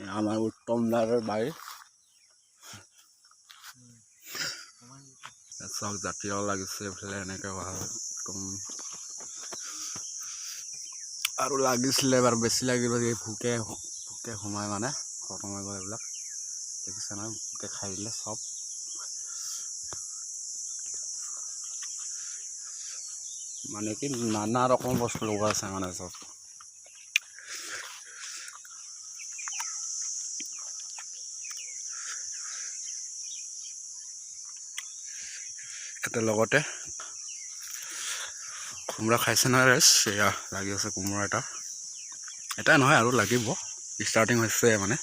আমাৰ উত্তম দাৰ বাৰী চাওক জাতীয় লাগিছে এইফালে এনেকৈ ভাল একদম আৰু লাগিছিলে এবাৰ বেছি লাগিব ভোকে সোমাই মানে খতম হৈ গ'ল এইবিলাক দেখিছে নহয় ভোকে খাই দিলে চব মানে কি নানা ৰকম বস্তু লগা আছে মানে চব এটা লগতে কোমৰা খাইছে নহয় ৰাইজ এয়া লাগি আছে কোমৰা এটা নহয় আৰু লাগিব ষ্টাৰ্টিং হৈছে মানে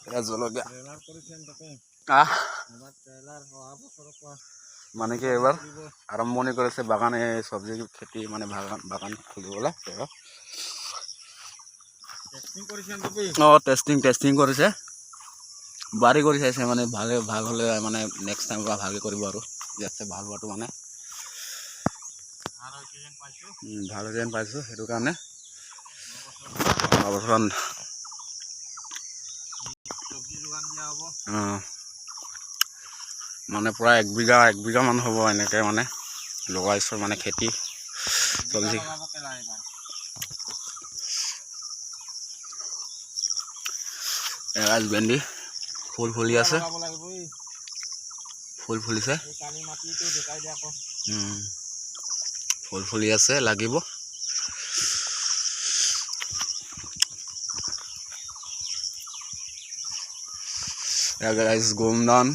এটা জলকীয়া মানে কি এবাৰ আৰম্ভণি কৰিছে বাগান এই চব্জি খেতি মানে বাগান খুলিবলৈ টেষ্টিং কৰিছে বাৰী কৰি চাইছে মানে ভাল হ'লে মানে নেক্সট টাইম পৰা ভালকৈ কৰিব আৰু ইয়াতছে ভাল হোৱাটো মানে ভাল যেন পাইছোঁ সেইটো কাৰণে অৱশ্যে মানে প্ৰায় এক বিঘা মান হ'ব এনেকৈ মানে লগাইছোঁ মানে খেতি চব্জি এৰাজ ভেন্দি ফুল ফুলি আছে ফুল ফুলিছে ফুল ফুলি আছে লাগিব গৰম ধান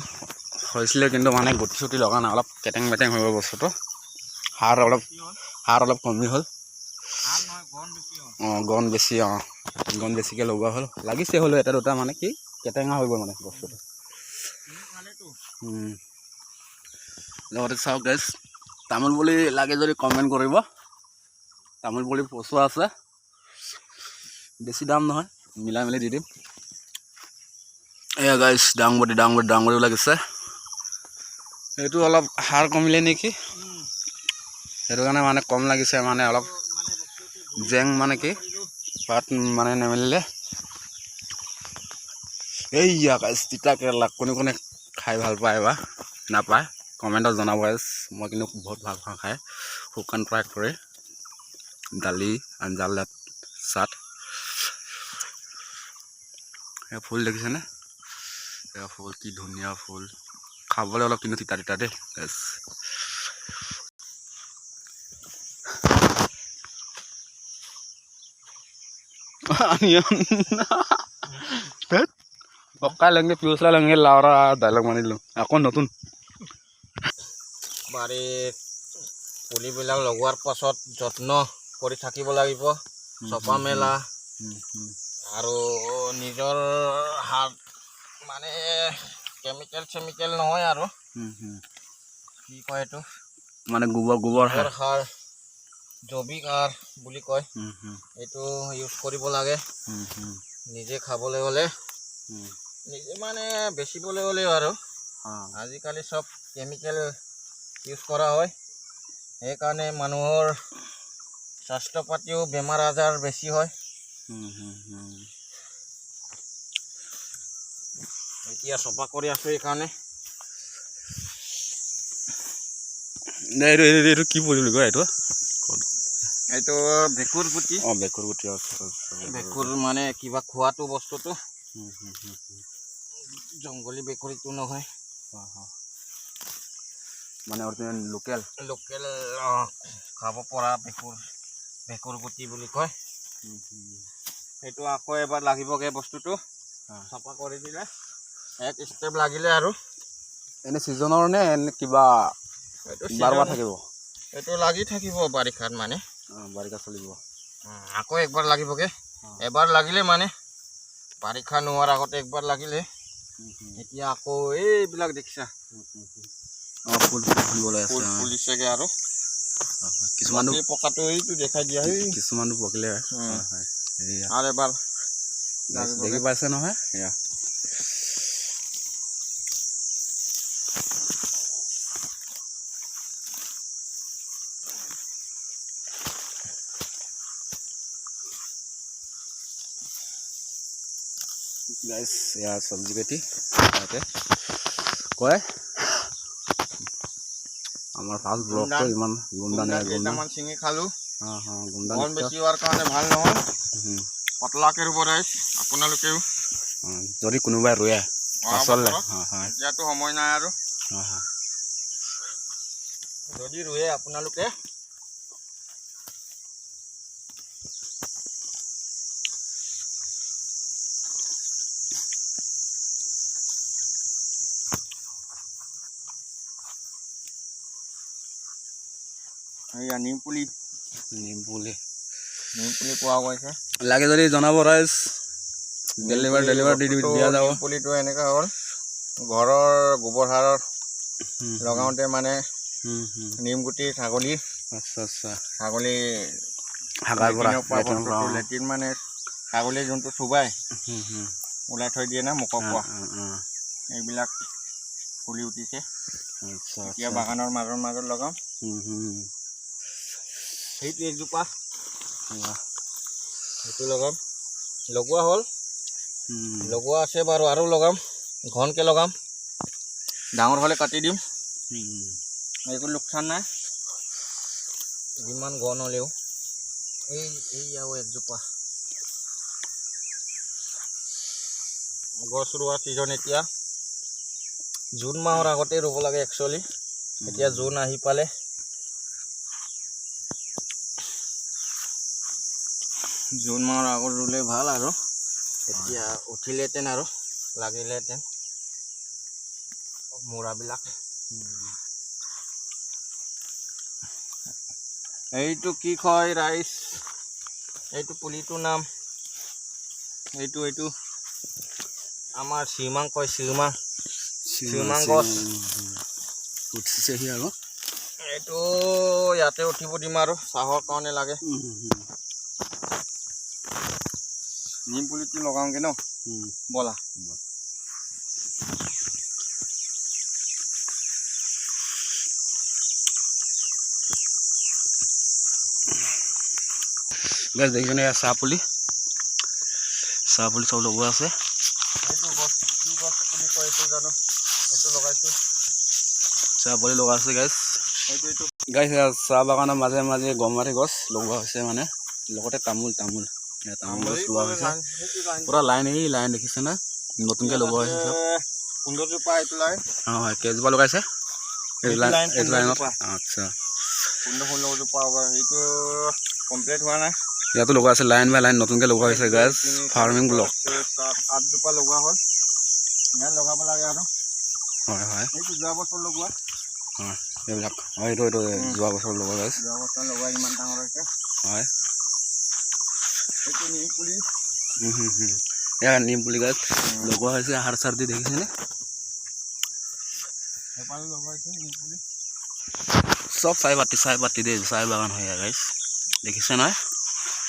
হৈছিলে কিন্তু মানে গুটি চুটি লগা নাই অলপ কেটেং মেটেং হৈ গ'ল বস্তুটো সাৰ অলপ কমি হ'ল গণ বেছিকৈ লগোৱা হ'ল লাগিছে হ'লেও এটা দুটা মানে কি কেটেঙা হৈ গ'ল মানে বস্তুটো লগতে চাওক গাইজ তামোল পুলি লাগে যদি কমেণ্ট কৰিব তামোল পুলি পচোৱা আছে বেছি দাম নহয় মিলাই মেলি দি দিম এয়া গাইজ ডাংবডি লাগিছে সেইটো অলপ সাৰ কমিলে নেকি সেইটো কাৰণে মানে কম লাগিছে মানে অলপ জেং মানে কি পাত মানে নেমেলিলে এইয়া গাইজ তিতা কেৰেলা কোনে খাই ভাল পায় বা নাপায় কমেণ্টত জনাব গাইজ মই কিন্তু বহুত ভাল পাওঁ খাই শুকান ফ্ৰাই কৰি দালি আঞ্জা চাট এয়া ফুল দেখিছেনে এয়া ফুল কি ধুনীয়া ফুল খাবলৈ অলপ কিন্তু তিতা দেই গাইজ পকাই লেংগে পিউচলা লেংগে লাউৰা ডাইলগ মানিলোঁ আকৌ নতুন বাৰীত পুলিবিলাক লগোৱাৰ পাছত যত্ন কৰি থাকিব লাগিব চপা মেলা আৰু নিজৰ হাত মানে কেমিকেল নহয় আৰু কি কয় এইটো মানে গোবৰ সাৰ জৈৱিক সাৰ বুলি কয় এইটো ইউজ কৰিব লাগে নিজে খাবলৈ হ'লে নিজে মানে বেচিবলৈ হ'লেও আৰু আজিকালি চব কেমিকেল ইউজ কৰা হয় সেইকাৰণে মানুহৰ স্বাস্থ্য পাতিও বেমাৰ আজাৰ বেছি হয় এতিয়া চফা কৰি আছো এইকাৰণে এইটো কি বুলি কয় এইটো ভেঁকুৰ গুটি ভেঁকুৰ মানে কিবা খোৱাটো বস্তুটো জংঘলী ভেঁকুৰিটো নহয় মানে লোকেল খাব পৰা ভেঁকুৰ গুটি বুলি কয় সেইটো আকৌ এবাৰ লাগিবগৈ বস্তুটো চাফা কৰি দিলে এক ষ্টেপ লাগিলে আৰু এনে ছিজনৰ নে এনে কিবা বাৰবা থাকিব এইটো লাগি থাকিব বাৰিষাত মানে বাৰিষা চলিব আকৌ একবাৰ লাগিবগৈ এবাৰ লাগিলে মানে বাৰিষা নোহোৱাৰ আগতে একবাৰ লাগিলে এতিয়া আকৌ এইবিলাক দেখিছা ফুল ফুলিছেগৈ আৰু কিছুমান পকাটো এইটো দেখাই দিয়া কিছুমানটো পকিলে আৰু এবাৰ দেখি পাইছে নহয় এয়া গাইছ এয়া চব্জি পেটি তাতে কয় আমাৰ ফাৰ্ষ্ট ব্লগটো ইমান গুমদান কেইটামান ছিঙি খালোঁ। গুমদান ঘন বেছি হোৱাৰ কাৰণে ভাল নহয়, পাতলাকৈ ৰুব ৰাইজ আপোনালোকেও। যদি কোনোবাই ৰুৱে পাছলৈ এতিয়াতো সময় নাই আৰু যদি ৰুৱে আপোনালোকে এইয়া নিম পুলি পোৱা গৈছে। লাগে যদি জনাব ৰাইজ, ডেলিভাৰ দি দিয়া যাব। পুলিটো এনেকুৱা হ'ল ঘৰৰ গোবৰ সাৰৰ লগাওঁতে মানে নিম গুটি ছাগলী লেট্ৰিন মানে ছাগলী যোনটো চুবাই ওলাই থৈ দিয়ে না মুখৰ পৰা, এইবিলাক ফুলি উঠিছে। এতিয়া বাগানৰ মাজত লগাম। সেইটো একজোপা সেইটো লগাম, লগোৱা হ'ল, লগোৱা আছে বাৰু, আৰু লগাম, ঘনকৈ লগাম। ডাঙৰ হ'লে কাটি দিম, একো লোকচান নাই যিমান ঘন হ'লেও। এই আৰু একজোপা গছ ৰোৱা ছিজন। এতিয়া জুন মাহৰ আগতে ৰুব লাগে একচুৱেলি। এতিয়া জুন আহি পালে। জুন মাহৰ আগত ৰুলে ভাল আৰু এতিয়া উঠিলেহেঁতেন আৰু লাগিলেহেঁতেন মূৰাবিলাক। এইটো কি কয় ৰাইচ, এইটো পুলিটোৰ নাম এইটো আমাৰ চিমাং কয়, চিমাং গছ উঠিছেহি আৰু এইটো ইয়াতে উঠিব দিম আৰু চাহৰ কাৰণে লাগে। নিম পুলিটো লগাওঁগে ন, ব'লা। গাছ দেখিছেনে চাহ পুলি চব লগোৱা আছে। এইটো গছ কি গছ পুলি কয় এইটো জানো, এইটো লগাইছোঁ। চাহ পুলি লগোৱা আছে গাইছ। এইটো গাইছ চাহ বাগানৰ মাজে মাজে গমাৰি গছ লগোৱা হৈছে, মানে লগতে তামোল গছ লগোৱা হৈছে পুৰা লাইন। এই লাইন দেখিছে না, নতুনকৈ লগোৱা হৈছে চব। 15জোপা এইটো লাইন। হয়, কেইজোপা লগাইছে এইটো লাইনত? আচ্ছা, 15-16জোপা হ'ব। সেইটো কমপ্লিট হোৱা নাই, ইয়াতো লগোৱা আছে লাইন বাই লাইন, নতুনকৈ লগোৱা হৈছে গাছ। ফাৰ্মিং ব্লক 7-8জোপা লগোৱা হ'ল, ইয়াত লগাব লাগে আৰু। হয়, এইটো যোৱা বছৰ লগোৱা। এইবিলাক এইটো যোৱা বছৰ লগোৱা গাছ। যোৱা বছৰ লগোৱা ইমান ডাঙৰ হৈছে। হয়, এইটো নিম পুলি। এয়া নিম পুলি গাছ লগোৱা হৈছে, সাৰ চাৰ দি দেখিছেনে? এপালো লগাইছে নিম পুলি। চব চাই পাতি দেই, চাই বাগান হয় গাইছ, দেখিছে নহয়?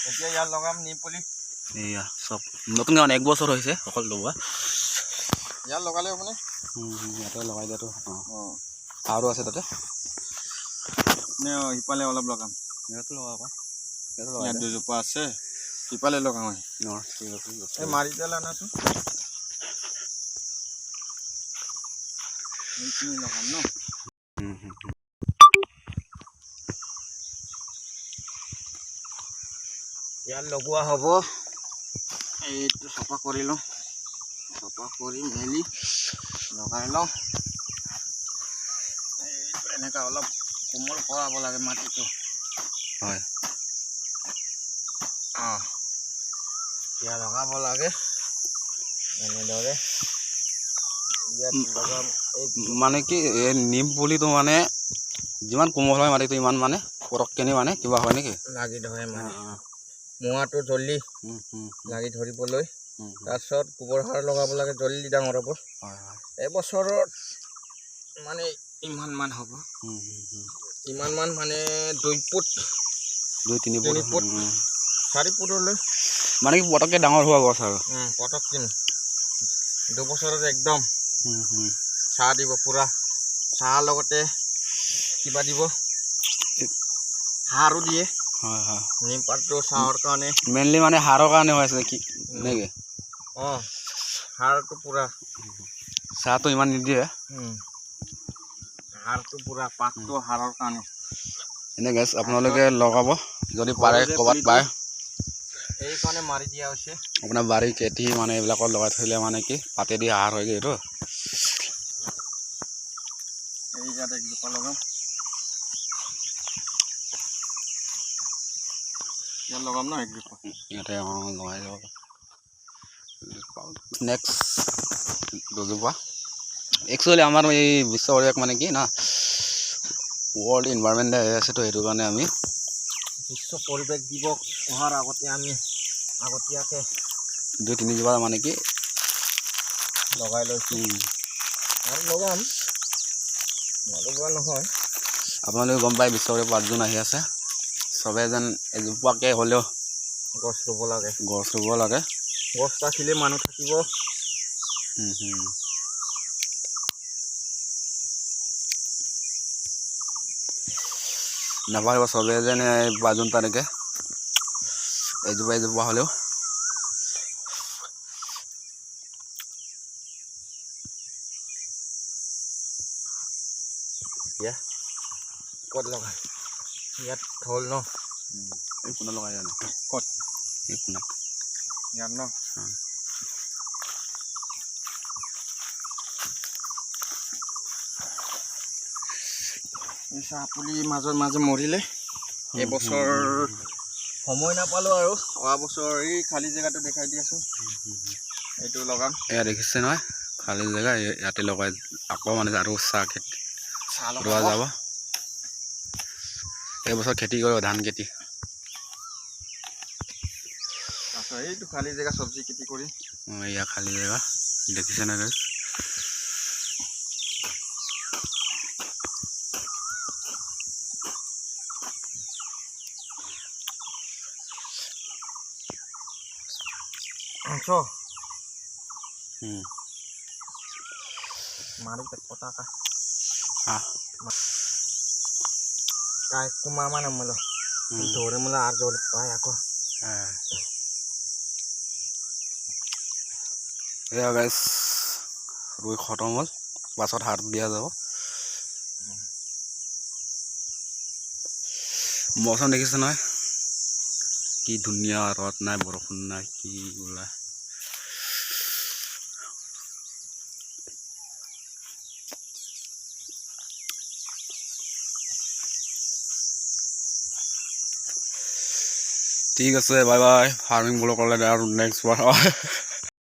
এতিয়া ইয়াত লগাম নিম পুলি। এয়া চব নতুনকৈ মানে 1 বছৰ হৈছে অকল লগোৱা। ইয়াত লগালে হ'বনে? ইয়াতে লগাই দিয়াতো আৰু আছে তাতে সিফালে অলপ লগাম। ইয়াতো লগাব, ইয়াত 2জোপা আছে, সিফালে লগাম। এই মাৰি পেলাই আনাচোন, এইখিনি লগাম ন। ইয়াত লগোৱা হ'ব। এইটো চাফা কৰি লওঁ, চাফা কৰি মেলি লগাই লওঁ। এইটো এনেকুৱা অলপ কোমল কৰাব লাগে মাটিটো। হয়, এতিয়া লগাব লাগে এনেদৰে। ইয়াত লগাম মানে কি এই নিম পুলিটো মানে যিমান কোমল হয় মাটিটো ইমান মানে পটককেনে মানে কিবা হয় নেকি? লাগি ধৰে মানে মোৱাটো জল্দি লাগি ধৰিবলৈ। তাৰপিছত গোবৰ সাৰ লগাব লাগে, জল্দি ডাঙৰ হ'ব। এবছৰত মানে ইমানমান হ'ব, ইমানমান মানে 2 ফুট 2-3 ফুট 4 ফুটলৈ মানে কি পটককৈ ডাঙৰ হোৱা গছ আৰু। পটককৈ 2 বছৰত একদম চাহ দিব, পুৰা চাহ লগতে কিবা দিব, সাৰো দিয়ে। নিম পাতটো চাহৰ কাৰণে মেইনলি মানে সাৰৰ কাৰণে হৈ আছে কি নেকি? সাৰটো পুৰা চাহটো ইমান নিদিয়ে সাৰটো পুৰা পাতটো সাৰৰ কাৰণে এনে গাইছ আপোনালোকে লগাব যদি পাৰে ক'ৰবাত পায় এইকাৰণে মাৰি দিয়া হৈছে আপোনাৰ বাৰী খেতি মানে এইবিলাকত লগাই থ'লে মানে কি পাতেদি সাৰ হয়গৈ এইটো এই ইয়াত একজোপা লগাম ইয়াত লগাম ন একজোপা ইয়াতে লগাই যাব নেক্সট দুজোপা একচুৱেলি আমাৰ এই বিশ্ব পৰিৱেশ মানে কি না ৱৰ্ল্ড ইনভাইৰনমেণ্ট ডে হৈ আছেতো সেইটো কাৰণে আমি বিশ্ব পৰিৱেশ দিৱস অহাৰ আগতে আমি আগতীয়াকৈ 2-3 জোপা মানে কি লগাই লৈছোঁ আৰু লগাম নলগোৱা নহয় আপোনালোকে গম পায় বিশ্ব পৰিৱেশ 5 জুন আহি আছে চবে যেন এজোপাকৈ হ'লেও গছ ৰুব লাগে গছ ৰুব লাগে গছ ৰাখিলে মানুহ থাকিব নাপাৰিব চবে যেন 5 জুন তাৰিখে এজোপা হ'লেও ক'ত লগাই ইয়াত হ'ল ন এই কোনে লগাই জানো ক'ত এই কোনে ইয়াত ন এই চাহপুলি মাজে মৰিলে এইবছৰ সময় নাপালোঁ আৰু অহা বছৰ এই খালী জেগাটো দেখাই দি আছোঁ এইটো লগাম এয়া দেখিছে নহয় খালী জেগা ইয়াতে লগাই আকৌ মানে আৰু চাহ খেতি চাহ ৰোৱা যাব এইবছৰ খেতি কৰিব ধান খেতি তাৰপিছত এইটো খালী জেগা চব্জি খেতি কৰি এয়া খালী জেগা দেখিছে নহয় mari tek kota kah ah kai kumama na mulo dore mulo arjo pa ako এয়া গাইছ ৰুই খতম হ'ল পাছত সাৰ দিয়া যাব মৌচম দেখিছে নহয় কি ধুনীয়া ৰদ নাই বৰষুণ নাই কি ওলা ঠিক আছে বাই বাই ফাৰ্মিং ব্লগলৈ আৰু নেক্সট বাৰ